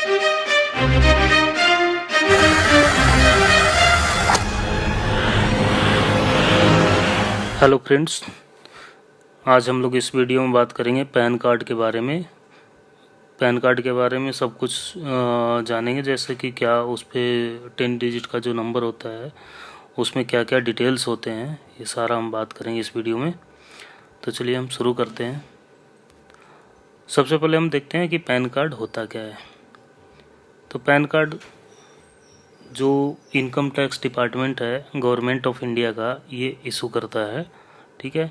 Hello friends, आज हम लोग इस वीडियो में बात करेंगे पैन कार्ड के बारे में। पैन कार्ड के बारे में सब कुछ जानेंगे, जैसे कि क्या उस पर 10 डिजिट का जो नंबर होता है उसमें क्या क्या डिटेल्स होते हैं, ये सारा हम बात करेंगे इस वीडियो में। तो चलिए हम शुरू करते हैं। सबसे पहले हम देखते हैं कि पैन कार्ड होता क्या है। तो पैन कार्ड जो इनकम टैक्स डिपार्टमेंट है गवर्नमेंट ऑफ इंडिया का, ये इशू करता है, ठीक है।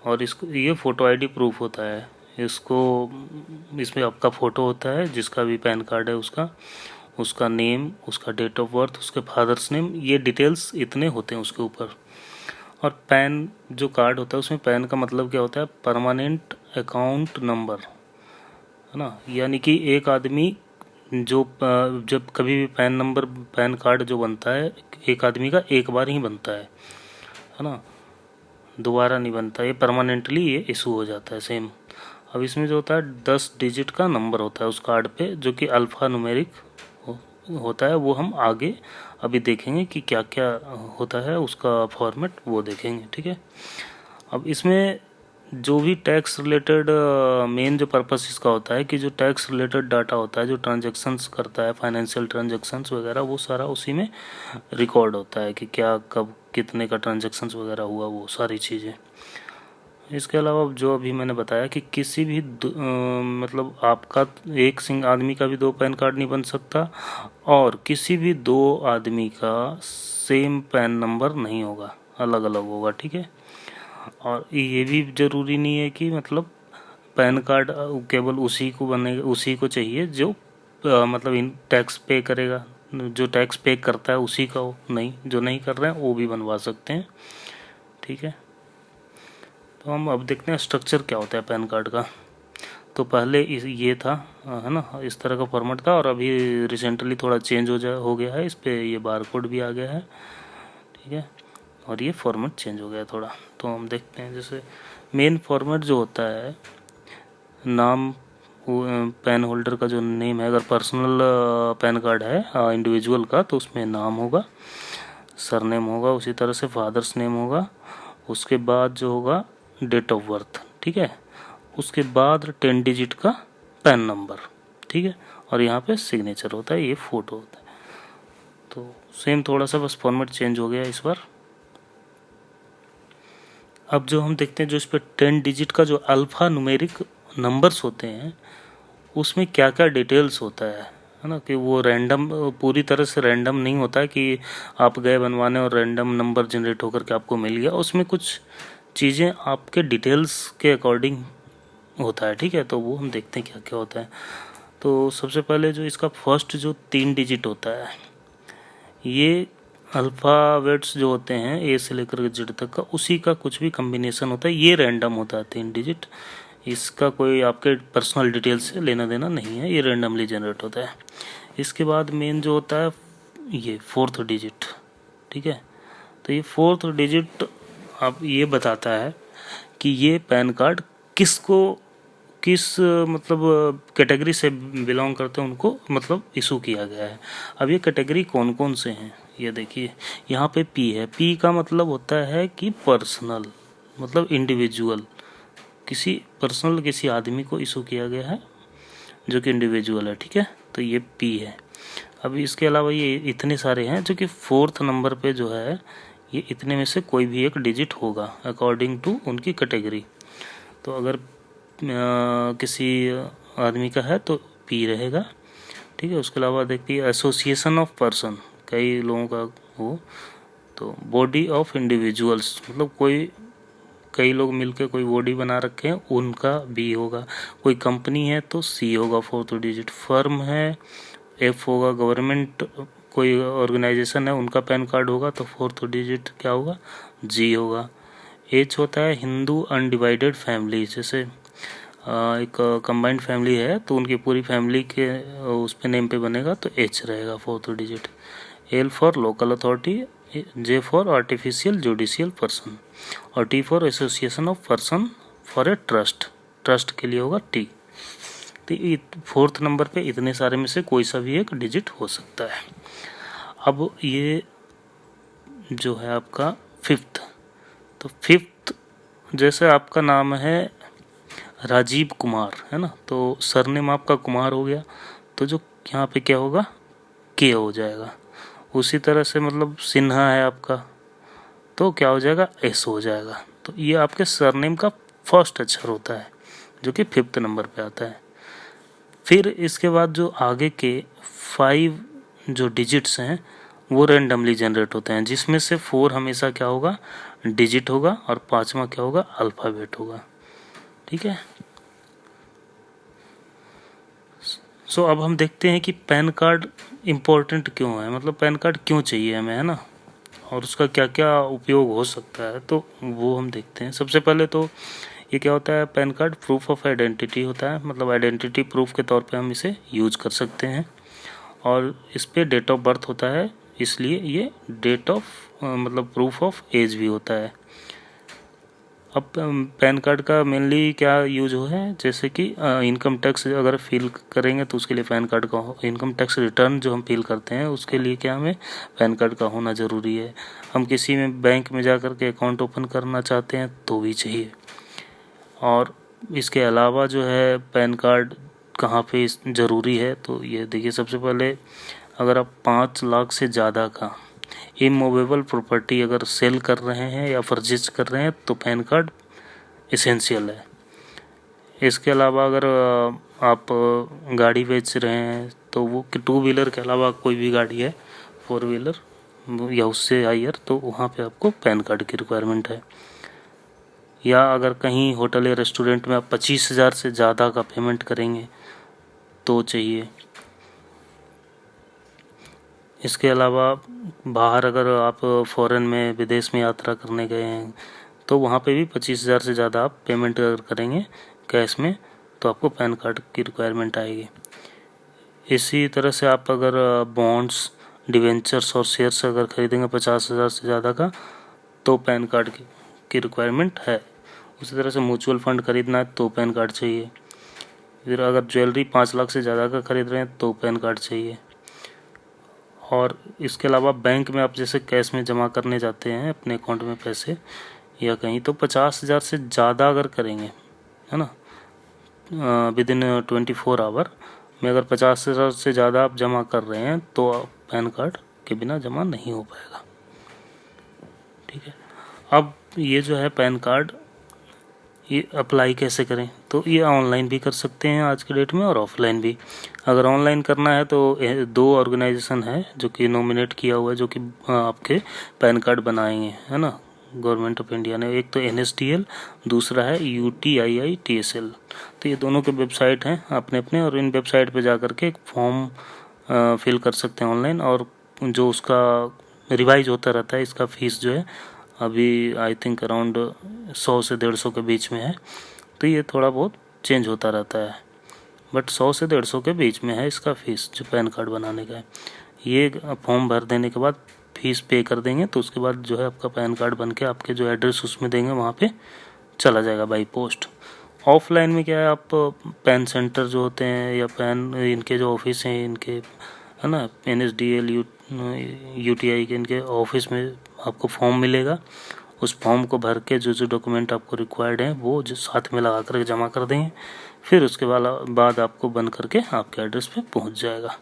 और इसको ये फ़ोटो आईडी प्रूफ होता है। इसमें आपका फ़ोटो होता है, जिसका भी पैन कार्ड है उसका नेम, उसका डेट ऑफ बर्थ, उसके फादर्स नेम, ये डिटेल्स इतने होते हैं उसके ऊपर। और पैन जो कार्ड होता है उसमें पैन का मतलब क्या होता है, परमानेंट अकाउंट नंबर, है ना। यानी कि एक आदमी जो जब कभी भी पैन कार्ड जो बनता है एक आदमी का एक बार ही बनता है ना, दोबारा नहीं बनता। ये परमानेंटली ये इशू हो जाता है सेम। अब इसमें जो होता है 10 डिजिट का नंबर होता है उस कार्ड पे, जो कि अल्फ़ा न्यूमेरिक होता है। वो हम आगे अभी देखेंगे कि क्या क्या होता है, उसका फॉर्मेट वो देखेंगे, ठीक है। अब इसमें जो भी टैक्स रिलेटेड मेन जो पर्पस इसका होता है कि जो टैक्स रिलेटेड डाटा होता है, जो ट्रांजैक्शंस करता है, फाइनेंशियल ट्रांजैक्शंस वगैरह, वो सारा उसी में रिकॉर्ड होता है कि क्या कब कितने का ट्रांजैक्शंस वगैरह हुआ, वो सारी चीज़ें। इसके अलावा जो अभी मैंने बताया कि किसी भी मतलब आपका एक सिंग आदमी का भी 2 पैन कार्ड नहीं बन सकता, और किसी भी 2 आदमी का सेम पैन नंबर नहीं होगा, अलग अलग होगा, ठीक है। और ये भी ज़रूरी नहीं है कि मतलब पैन कार्ड केवल उसी को बनेगा, उसी को चाहिए जो मतलब इन टैक्स पे करेगा, जो टैक्स पे करता है उसी का हो, नहीं जो नहीं कर रहे हैं वो भी बनवा सकते हैं, ठीक है। तो हम अब देखते हैं स्ट्रक्चर क्या होता है पैन कार्ड का। तो पहले ये था, है ना, इस तरह का फॉर्मेट था, और अभी रिसेंटली थोड़ा चेंज हो गया है, इस पर ये बार कोड भी आ गया है, ठीक है। और ये फॉर्मेट चेंज हो गया थोड़ा। तो हम देखते हैं, जैसे मेन फॉर्मेट जो होता है, नाम, पैन होल्डर का जो नेम है, अगर पर्सनल पैन कार्ड है इंडिविजुअल का, तो उसमें नाम होगा, सरनेम होगा, उसी तरह से फादर्स नेम होगा, उसके बाद जो होगा डेट ऑफ बर्थ, ठीक है। उसके बाद 10 डिजिट का पैन नंबर, ठीक है। और यहाँ पे सिग्नेचर होता है, ये फ़ोटो होता है। तो सेम थोड़ा सा बस फॉर्मेट चेंज हो गया इस बार। अब जो हम देखते हैं, जो इस पर 10 डिजिट का जो अल्फ़ा न्यूमेरिक नंबर्स होते हैं, उसमें क्या क्या डिटेल्स होता है ना, कि वो रैंडम, पूरी तरह से रैंडम नहीं होता है कि आप गए बनवाने और रैंडम नंबर जनरेट होकर के आपको मिल गया। उसमें कुछ चीज़ें आपके डिटेल्स के अकॉर्डिंग होता है, ठीक है। तो वो हम देखते हैं क्या क्या होता है। तो सबसे पहले जो इसका फर्स्ट जो 3 डिजिट होता है, ये अल्फ़ाबेट्स जो होते हैं ए से लेकर जेड तक का, उसी का कुछ भी कम्बिनेशन होता है। ये रैंडम होता है 3 डिजिट, इसका कोई आपके पर्सनल डिटेल से लेना देना नहीं है, ये रैंडमली जनरेट होता है। इसके बाद मेन जो होता है ये 4th डिजिट, ठीक है। तो ये 4th डिजिट अब ये बताता है कि ये पैन कार्ड किस मतलब कैटेगरी से बिलोंग करते हैं, उनको मतलब इशू किया गया है। अब ये कैटेगरी कौन कौन से हैं, ये देखिए यहाँ पे पी है। पी का मतलब होता है कि पर्सनल, मतलब इंडिविजुअल, किसी आदमी को इशू किया गया है जो कि इंडिविजुअल है, ठीक है। तो ये पी है। अब इसके अलावा ये इतने सारे हैं जो कि 4th नंबर पे जो है, ये इतने में से कोई भी एक डिजिट होगा अकॉर्डिंग टू उनकी कैटेगरी। तो अगर किसी आदमी का है तो पी रहेगा, ठीक है। उसके अलावा देखिए एसोसिएशन ऑफ पर्सन, कई लोगों का हो, तो बॉडी ऑफ इंडिविजुअल्स, मतलब कई लोग मिलकर कोई बॉडी बना रखे हैं, उनका बी होगा। कोई कंपनी है तो सी होगा 4th डिजिट। फर्म है एफ होगा। गवर्नमेंट कोई ऑर्गेनाइजेशन है, उनका पैन कार्ड होगा तो 4th डिजिट क्या होगा, जी होगा। एच होता है हिंदू अनडिवाइडेड फैमिली, जैसे एक कंबाइंड फैमिली है तो उनकी पूरी फैमिली के उस पे नेम पे बनेगा तो एच रहेगा 4th digit. L for local authority, J for artificial judicial person, और T for association of person for a trust के लिए होगा टी, तो ये 4th नंबर पे इतने सारे में से कोई सा भी एक डिजिट हो सकता है। अब ये जो है आपका 5th, तो 5th जैसे आपका नाम है राजीव कुमार है ना, तो सरनेम आपका कुमार हो गया, तो जो यहाँ पे क्या होगा, के हो जाएगा। उसी तरह से मतलब सिन्हा है आपका, तो क्या हो जाएगा, एस हो जाएगा। तो ये आपके सरनेम का फर्स्ट अक्षर होता है जो कि 5th नंबर पे आता है। फिर इसके बाद जो आगे के 5 जो डिजिट्स हैं वो रेंडमली जनरेट होते हैं, जिसमें से 4 हमेशा क्या होगा, डिजिट होगा, और 5वां क्या होगा, अल्फ़ाबेट होगा। ठीक है। सो अब हम देखते हैं कि पैन कार्ड इम्पोर्टेंट क्यों है, मतलब पैन कार्ड क्यों चाहिए हमें, है ना, और उसका क्या क्या उपयोग हो सकता है, तो वो हम देखते हैं। सबसे पहले तो ये क्या होता है, pan card proof of identity होता है, मतलब आइडेंटिटी प्रूफ के तौर पे हम इसे यूज कर सकते हैं। और इस पे डेट ऑफ बर्थ होता है, इसलिए ये डेट ऑफ मतलब प्रूफ ऑफ एज भी होता है। अब पैन कार्ड का मेनली क्या यूज हो है, जैसे कि इनकम टैक्स अगर फिल करेंगे तो उसके लिए पैन कार्ड का, इनकम टैक्स रिटर्न जो हम फिल करते हैं उसके लिए क्या हमें पैन कार्ड का होना ज़रूरी है। हम किसी में बैंक में जा कर के अकाउंट ओपन करना चाहते हैं तो भी चाहिए। और इसके अलावा जो है पैन कार्ड कहाँ पे ज़रूरी है, तो ये देखिए, सबसे पहले अगर आप 5 लाख से ज़्यादा का इमूवेबल प्रॉपर्टी अगर सेल कर रहे हैं या परचेज कर रहे हैं तो पैन कार्ड एसेंशियल है। इसके अलावा अगर आप गाड़ी बेच रहे हैं तो वो 2 व्हीलर के अलावा कोई भी गाड़ी है 4 व्हीलर या उससे हायर, तो वहाँ पे आपको पैन कार्ड की रिक्वायरमेंट है। या अगर कहीं होटल या रेस्टोरेंट में आप 25,000 से ज़्यादा का पेमेंट करेंगे तो चाहिए। इसके अलावा बाहर अगर आप फॉरेन में, विदेश में यात्रा करने गए हैं तो वहाँ पे भी 25,000 से ज़्यादा आप पेमेंट अगर करेंगे कैश में तो आपको पैन कार्ड की रिक्वायरमेंट आएगी। इसी तरह से आप अगर बॉन्ड्स, डिवेंचर्स और शेयर्स अगर खरीदेंगे 50,000 से ज़्यादा का तो पैन कार्ड की रिक्वायरमेंट है। उसी तरह से म्यूचुअल फंड खरीदना है तो पैन कार्ड चाहिए। फिर अगर ज्वेलरी 5 लाख से ज़्यादा का खरीद रहे हैं तो पैन कार्ड चाहिए। और इसके अलावा बैंक में आप जैसे कैश में जमा करने जाते हैं अपने अकाउंट में पैसे या कहीं, तो 50,000 से ज़्यादा अगर करेंगे, है ना, विदिन 24 आवर में अगर 50,000 से ज़्यादा आप जमा कर रहे हैं तो पैन कार्ड के बिना जमा नहीं हो पाएगा। ठीक है। अब ये जो है पैन कार्ड, ये अप्लाई कैसे करें, तो ये ऑनलाइन भी कर सकते हैं आज के डेट में और ऑफलाइन भी। अगर ऑनलाइन करना है तो 2 ऑर्गेनाइजेशन है जो कि नॉमिनेट किया हुआ है, जो कि आपके पैन कार्ड बनाएंगे, है ना, गवर्नमेंट ऑफ इंडिया ने। एक तो NSDL, दूसरा है UTIITSL। तो ये दोनों के वेबसाइट हैं अपने अपने, और इन वेबसाइट पे जा कर के एक फॉर्म फिल कर सकते हैं ऑनलाइन, और जो उसका रिवाइज होता रहता है। इसका फीस जो है अभी आई थिंक अराउंड 100 से 150 के बीच में है, तो ये थोड़ा बहुत चेंज होता रहता है, बट 100 से 150 के बीच में है इसका फीस जो पैन कार्ड बनाने का है। ये फॉर्म भर देने के बाद फीस पे कर देंगे तो उसके बाद जो है आपका पैन कार्ड बन के आपके जो एड्रेस उसमें देंगे वहाँ पे चला जाएगा बाई पोस्ट। ऑफलाइन में क्या है, आप पैन सेंटर जो होते हैं या पैन इनके जो ऑफिस हैं इनके, है ना, NSDL UTI के इनके ऑफिस में आपको फॉर्म मिलेगा। उस फॉर्म को भर के जो जो डॉक्यूमेंट आपको रिक्वायर्ड हैं वो जो साथ में लगा कर जमा कर देंगे, फिर उसके बाद आपको बन करके आपके एड्रेस पे पहुंच जाएगा।